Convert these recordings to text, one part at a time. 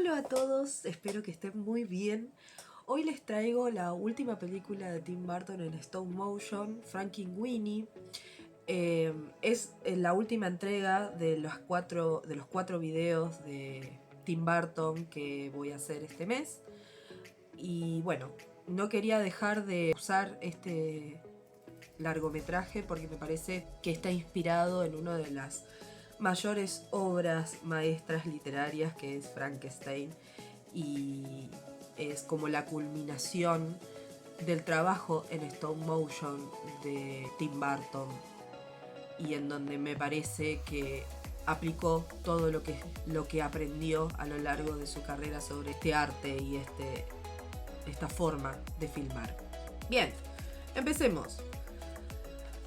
Hola a todos, espero que estén muy bien. Hoy les traigo la última película de Tim Burton en stop motion, Frankenweenie. Es la última entrega de los cuatro videos de Tim Burton que voy a hacer este mes. Y bueno, no quería dejar de usar este largometraje porque me parece que está inspirado en una de las mayores obras maestras literarias, que es Frankenstein, y es como la culminación del trabajo en stop motion de Tim Burton, y en donde me parece que aplicó todo lo que aprendió a lo largo de su carrera sobre este arte y esta forma de filmar. Bien, empecemos.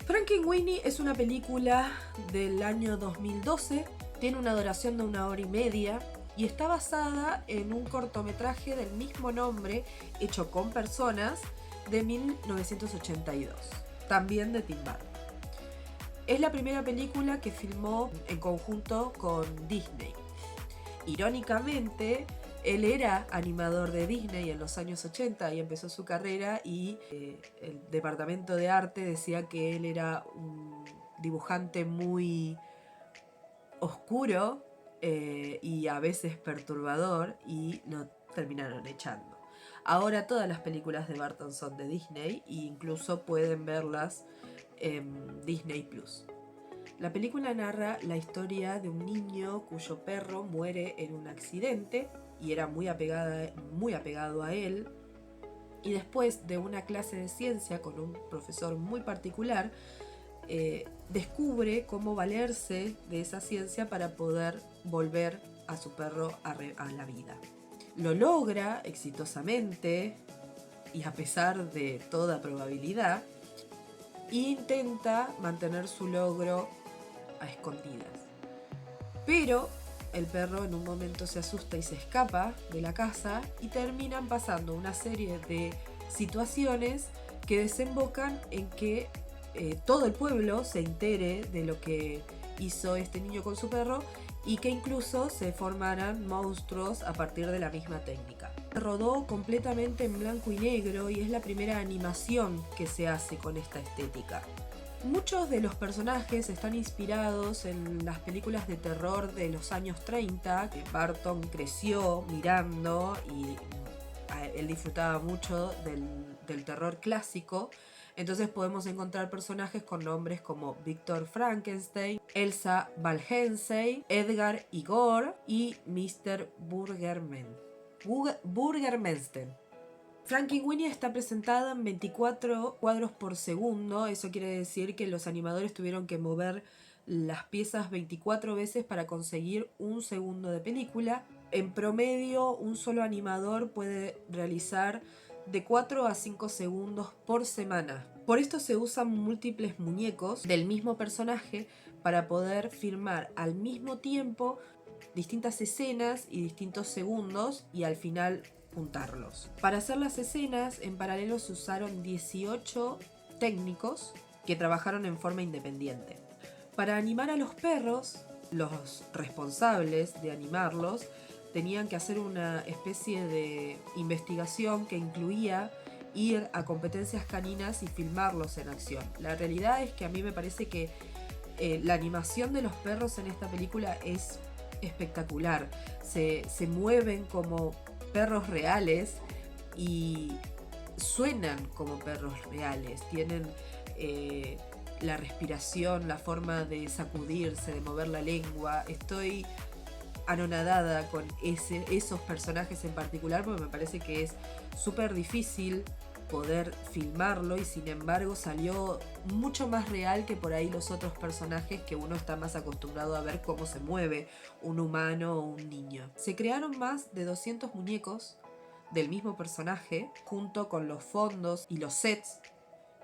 Frankenweenie es una película del año 2012, tiene una duración de 1 hora y media y está basada en un cortometraje del mismo nombre hecho con personas de 1982, también de Tim Burton. Es la primera película que filmó en conjunto con Disney. Irónicamente, él era animador de Disney en los años 80 y empezó su carrera, y el departamento de arte decía que él era un dibujante muy oscuro y a veces perturbador, y lo terminaron echando. Ahora todas las películas de Burton son de Disney e incluso pueden verlas en Disney Plus. La película narra la historia de un niño cuyo perro muere en un accidente y era muy apegado a él, y después de una clase de ciencia con un profesor muy particular, descubre cómo valerse de esa ciencia para poder volver a su perro a la vida. Lo logra exitosamente y a pesar de toda probabilidad, e intenta mantener su logro a escondidas. Pero el perro en un momento se asusta y se escapa de la casa, y terminan pasando una serie de situaciones que desembocan en que todo el pueblo se entere de lo que hizo este niño con su perro, y que incluso se formaran monstruos a partir de la misma técnica. Se rodó completamente en blanco y negro y es la primera animación que se hace con esta estética. Muchos de los personajes están inspirados en las películas de terror de los años 30, que Burton creció mirando, y él disfrutaba mucho del terror clásico. Entonces podemos encontrar personajes con nombres como Victor Frankenstein, Elsa Valhensey, Edgar Igor y Mr. Burgermensten. Frankenweenie está presentada en 24 cuadros por segundo. Eso quiere decir que los animadores tuvieron que mover las piezas 24 veces para conseguir un segundo de película. En promedio, un solo animador puede realizar de 4 a 5 segundos por semana. Por esto se usan múltiples muñecos del mismo personaje para poder filmar al mismo tiempo distintas escenas y distintos segundos, y al final juntarlos. Para hacer las escenas, en paralelo se usaron 18 técnicos que trabajaron en forma independiente. Para animar a los perros, los responsables de animarlos tenían que hacer una especie de investigación que incluía ir a competencias caninas y filmarlos en acción. La realidad es que a mí me parece que la animación de los perros en esta película es espectacular. Se mueven como perros reales y suenan como perros reales. Tienen la respiración, la forma de sacudirse, de mover la lengua. Estoy anonadada con esos personajes en particular, porque me parece que es súper difícil poder filmarlo, y sin embargo salió mucho más real que por ahí los otros personajes que uno está más acostumbrado a ver cómo se mueve un humano o un niño. Se crearon más de 200 muñecos del mismo personaje, junto con los fondos y los sets,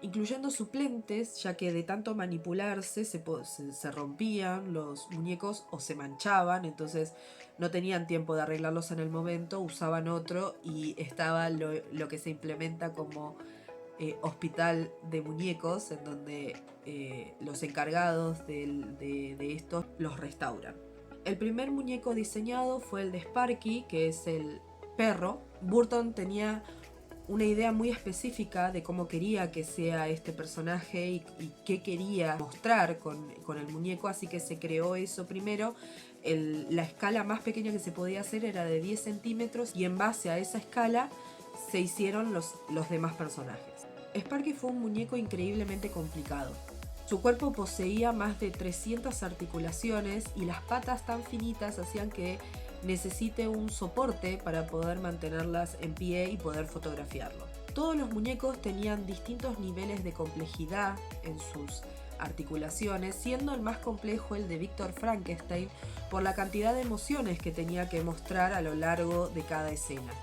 incluyendo suplentes, ya que de tanto manipularse se rompían los muñecos o se manchaban, entonces no tenían tiempo de arreglarlos en el momento, usaban otro, y estaba lo que se implementa como hospital de muñecos, en donde los encargados de estos los restauran. El primer muñeco diseñado fue el de Sparky, que es el perro. Burton tenía una idea muy específica de cómo quería que sea este personaje y qué quería mostrar con el muñeco, así que se creó eso primero. La escala más pequeña que se podía hacer era de 10 centímetros y en base a esa escala se hicieron los demás personajes. Sparky fue un muñeco increíblemente complicado. Su cuerpo poseía más de 300 articulaciones y las patas tan finitas hacían que necesite un soporte para poder mantenerlas en pie y poder fotografiarlo. Todos los muñecos tenían distintos niveles de complejidad en sus articulaciones, siendo el más complejo el de Víctor Frankenstein por la cantidad de emociones que tenía que mostrar a lo largo de cada escena.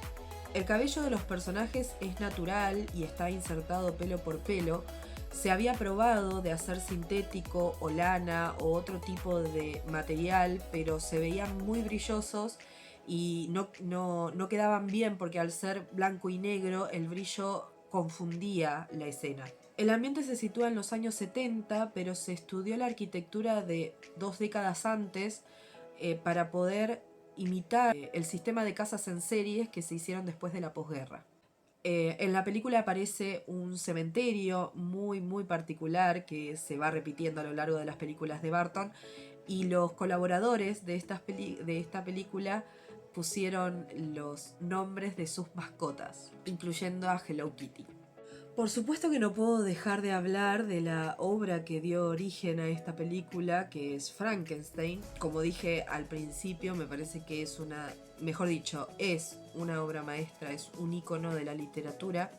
El cabello de los personajes es natural y está insertado pelo por pelo. Se había probado de hacer sintético o lana o otro tipo de material, pero se veían muy brillosos y no quedaban bien porque al ser blanco y negro el brillo confundía la escena. El ambiente se sitúa en los años 70, pero se estudió la arquitectura de 2 décadas antes para poder imitar el sistema de casas en series que se hicieron después de la posguerra. En la película aparece un cementerio muy particular que se va repitiendo a lo largo de las películas de Burton, y los colaboradores de esta película pusieron los nombres de sus mascotas, incluyendo a Hello Kitty. Por supuesto que no puedo dejar de hablar de la obra que dio origen a esta película, que es Frankenstein. Como dije al principio, me parece que es es una obra maestra, es un ícono de la literatura.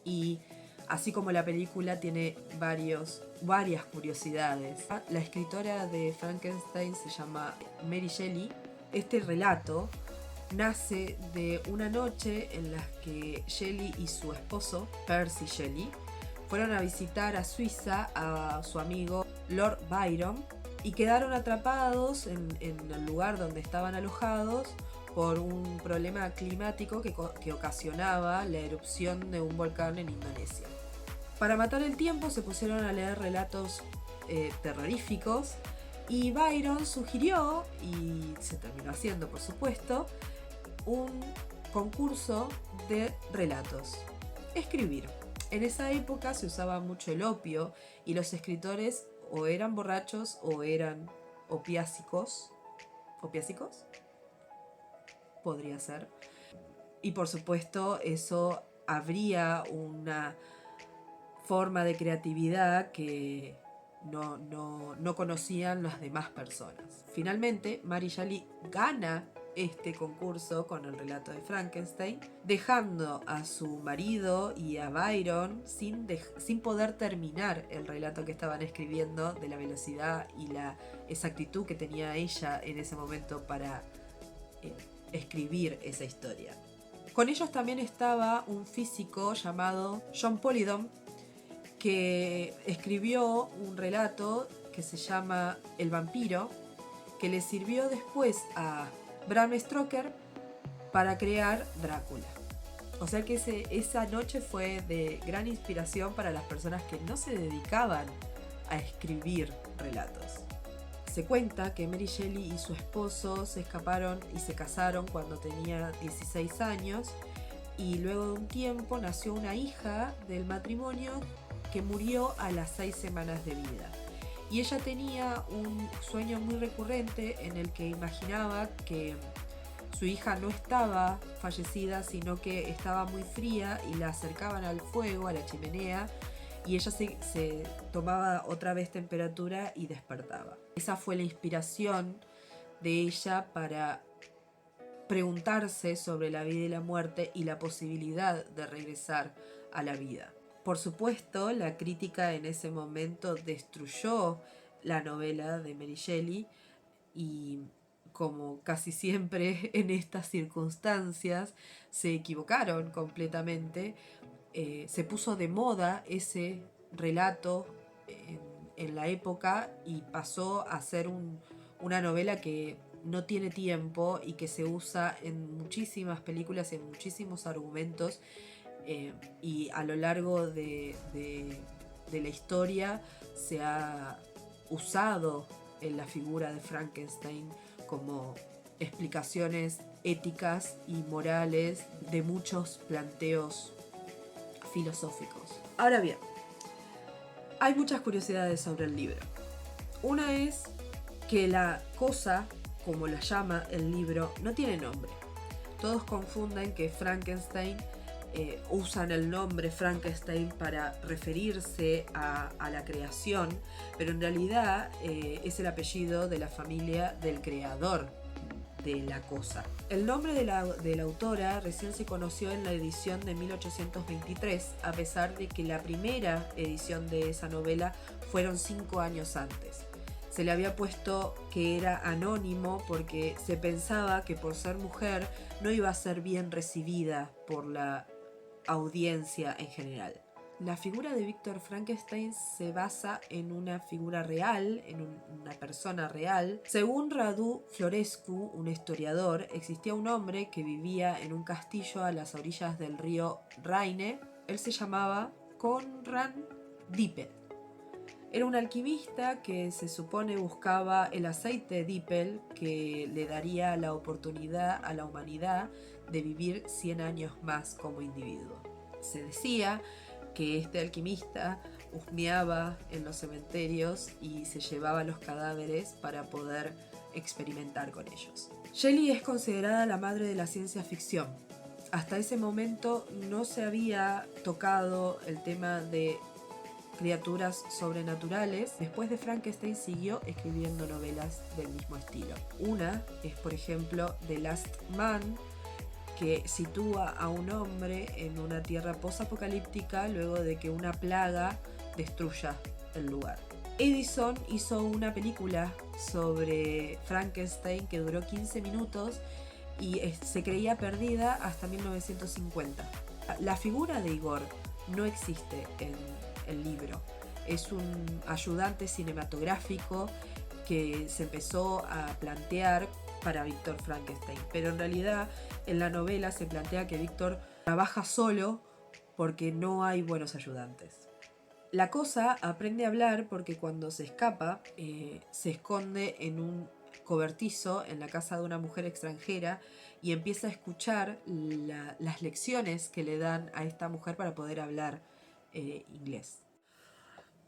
Y así como la película tiene varias curiosidades. La escritora de Frankenstein se llama Mary Shelley. Este relato nace de una noche en la que Shelley y su esposo, Percy Shelley, fueron a visitar a Suiza a su amigo Lord Byron y quedaron atrapados en el lugar donde estaban alojados por un problema climático que ocasionaba la erupción de un volcán en Indonesia. Para matar el tiempo se pusieron a leer relatos terroríficos y Byron sugirió, y se terminó haciendo por supuesto, un concurso de relatos. Escribir. En esa época se usaba mucho el opio y los escritores o eran borrachos o eran opiácicos. ¿Opiácicos? Podría ser. Y por supuesto eso abría una forma de creatividad que no conocían las demás personas. Finalmente, Mary Shelley gana este concurso con el relato de Frankenstein, dejando a su marido y a Byron sin poder terminar el relato que estaban escribiendo, de la velocidad y la exactitud que tenía ella en ese momento para escribir esa historia. Con ellos también estaba un físico llamado John Polydon, que escribió un relato que se llama El vampiro, que le sirvió después a Bram Stoker para crear Drácula. O sea que esa noche fue de gran inspiración para las personas que no se dedicaban a escribir relatos. Se cuenta que Mary Shelley y su esposo se escaparon y se casaron cuando tenía 16 años, y luego de un tiempo nació una hija del matrimonio que murió a las 6 semanas de vida. Y ella tenía un sueño muy recurrente en el que imaginaba que su hija no estaba fallecida, sino que estaba muy fría, y la acercaban al fuego, a la chimenea, y ella se tomaba otra vez temperatura y despertaba. Esa fue la inspiración de ella para preguntarse sobre la vida y la muerte y la posibilidad de regresar a la vida. Por supuesto, la crítica en ese momento destruyó la novela de Mary Shelley, y como casi siempre en estas circunstancias se equivocaron completamente. Se puso de moda ese relato en la época y pasó a ser una novela que no tiene tiempo y que se usa en muchísimas películas y en muchísimos argumentos, y a lo largo de la historia se ha usado la figura de Frankenstein como explicaciones éticas y morales de muchos planteos filosóficos. Ahora bien, hay muchas curiosidades sobre el libro. Una es que la cosa, como la llama el libro, no tiene nombre. Todos confunden que Frankenstein, usan el nombre Frankenstein para referirse a la creación, pero en realidad es el apellido de la familia del creador de la cosa. El nombre de la autora recién se conoció en la edición de 1823, a pesar de que la primera edición de esa novela fueron 5 años antes. Se le había puesto que era anónimo porque se pensaba que por ser mujer no iba a ser bien recibida por la audiencia en general. La figura de Víctor Frankenstein se basa en una figura real, en una persona real. Según Radu Florescu, un historiador, existía un hombre que vivía en un castillo a las orillas del río Rheine. Él se llamaba Conrad Dippel. Era un alquimista que se supone buscaba el aceite Dippel que le daría la oportunidad a la humanidad de vivir 100 años más como individuo. Se decía que este alquimista husmeaba en los cementerios y se llevaba los cadáveres para poder experimentar con ellos. Shelley es considerada la madre de la ciencia ficción. Hasta ese momento no se había tocado el tema de criaturas sobrenaturales. Después de Frankenstein siguió escribiendo novelas del mismo estilo. Una es, por ejemplo, The Last Man, que sitúa a un hombre en una tierra posapocalíptica luego de que una plaga destruya el lugar. Edison hizo una película sobre Frankenstein que duró 15 minutos y se creía perdida hasta 1950. La figura de Igor no existe en el libro. Es un ayudante cinematográfico que se empezó a plantear para Víctor Frankenstein, pero en realidad en la novela se plantea que Víctor trabaja solo porque no hay buenos ayudantes. La cosa aprende a hablar porque cuando se escapa se esconde en un cobertizo en la casa de una mujer extranjera y empieza a escuchar las lecciones que le dan a esta mujer para poder hablar inglés.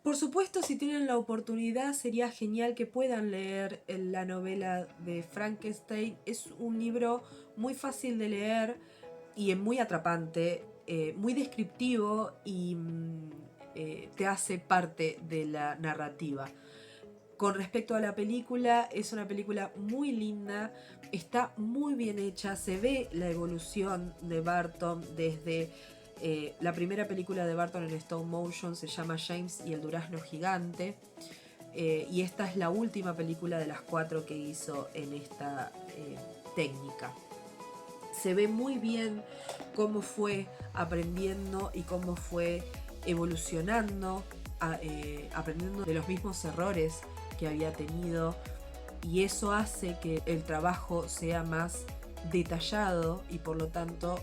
Por supuesto, si tienen la oportunidad, sería genial que puedan leer la novela de Frankenstein. Es un libro muy fácil de leer y muy atrapante, muy descriptivo y te hace parte de la narrativa. Con respecto a la película, es una película muy linda, está muy bien hecha, se ve la evolución de Burton desde la primera película de Burton en stop motion, se llama James y el durazno gigante, y esta es la última película de las 4 que hizo en esta técnica. Se ve muy bien cómo fue aprendiendo y cómo fue evolucionando, aprendiendo de los mismos errores que había tenido, y eso hace que el trabajo sea más detallado y por lo tanto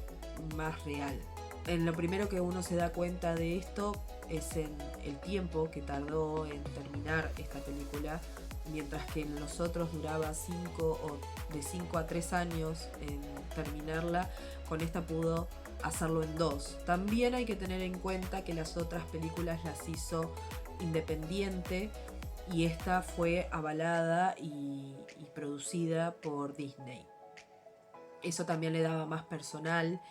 más real. En lo primero que uno se da cuenta de esto es en el tiempo que tardó en terminar esta película, mientras que en los otros duraba de 5 a 3 años en terminarla. Con esta pudo hacerlo en 2. También hay que tener en cuenta que las otras películas las hizo independiente y esta fue avalada y producida por Disney. Eso también le daba más personal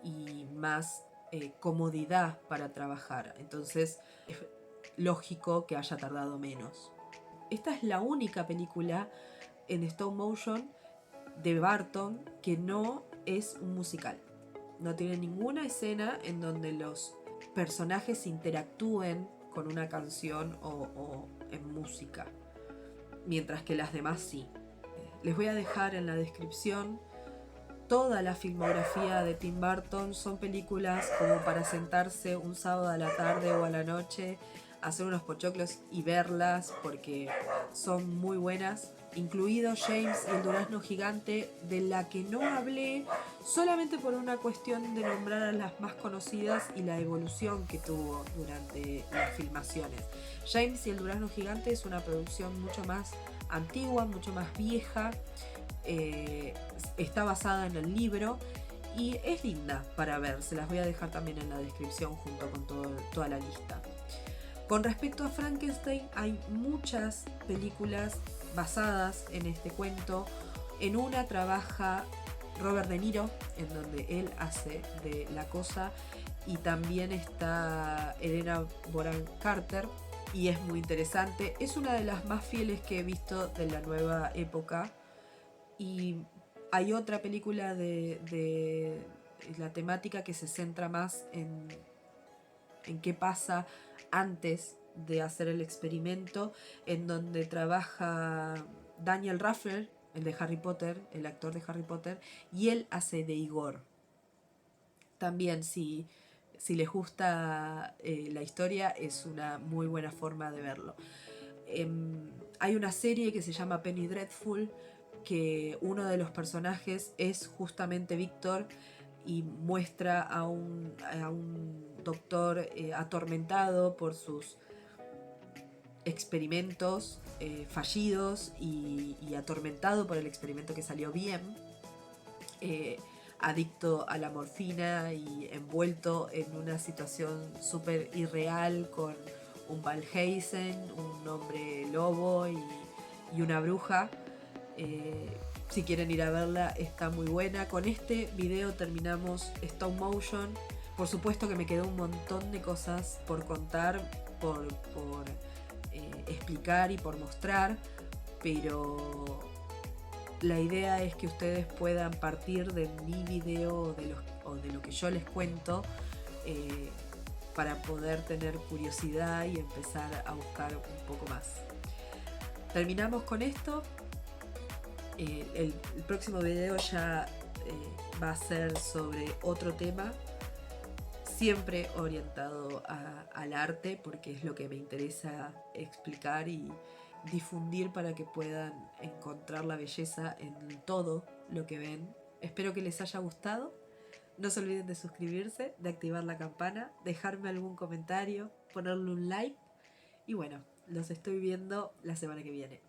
y más comodidad para trabajar. Entonces es lógico que haya tardado menos. Esta es la única película en stop motion de Burton que no es un musical. No tiene ninguna escena en donde los personajes interactúen con una canción o en música, mientras que las demás sí. Les voy a dejar en la descripción toda la filmografía de Tim Burton. Son películas como para sentarse un sábado a la tarde o a la noche, hacer unos pochoclos y verlas porque son muy buenas, incluido James y el durazno gigante, de la que no hablé solamente por una cuestión de nombrar a las más conocidas y la evolución que tuvo durante las filmaciones. James y el durazno gigante es una producción mucho más antigua, mucho más vieja. Está basada en el libro y es linda para ver. Se las voy a dejar también en la descripción junto con toda la lista. Con respecto a Frankenstein, hay muchas películas basadas en este cuento. En una trabaja Robert De Niro, en donde él hace de la cosa, y también está Helena Bonham Carter, y es muy interesante. Es una de las más fieles que he visto de la nueva época. Y hay otra película de la temática que se centra más en qué pasa antes de hacer el experimento, en donde trabaja Daniel Radcliffe, el de Harry Potter, el actor de Harry Potter, y él hace de Igor. También si les gusta la historia, es una muy buena forma de verlo. Hay una serie que se llama Penny Dreadful, que uno de los personajes es justamente Víctor, y muestra a un doctor atormentado por sus experimentos fallidos y atormentado por el experimento que salió bien, adicto a la morfina y envuelto en una situación súper irreal con un Van Helsing, un hombre lobo y una bruja. Si quieren ir a verla, está muy buena. Con este video terminamos Stop Motion. Por supuesto que me quedó un montón de cosas por contar, por explicar y por mostrar, pero la idea es que ustedes puedan partir de mi video o de lo que yo les cuento, para poder tener curiosidad y empezar a buscar un poco más. Terminamos con esto. El próximo video ya va a ser sobre otro tema, siempre orientado al arte, porque es lo que me interesa explicar y difundir para que puedan encontrar la belleza en todo lo que ven. Espero que les haya gustado. No se olviden de suscribirse, de activar la campana, dejarme algún comentario, ponerle un like y bueno, los estoy viendo la semana que viene.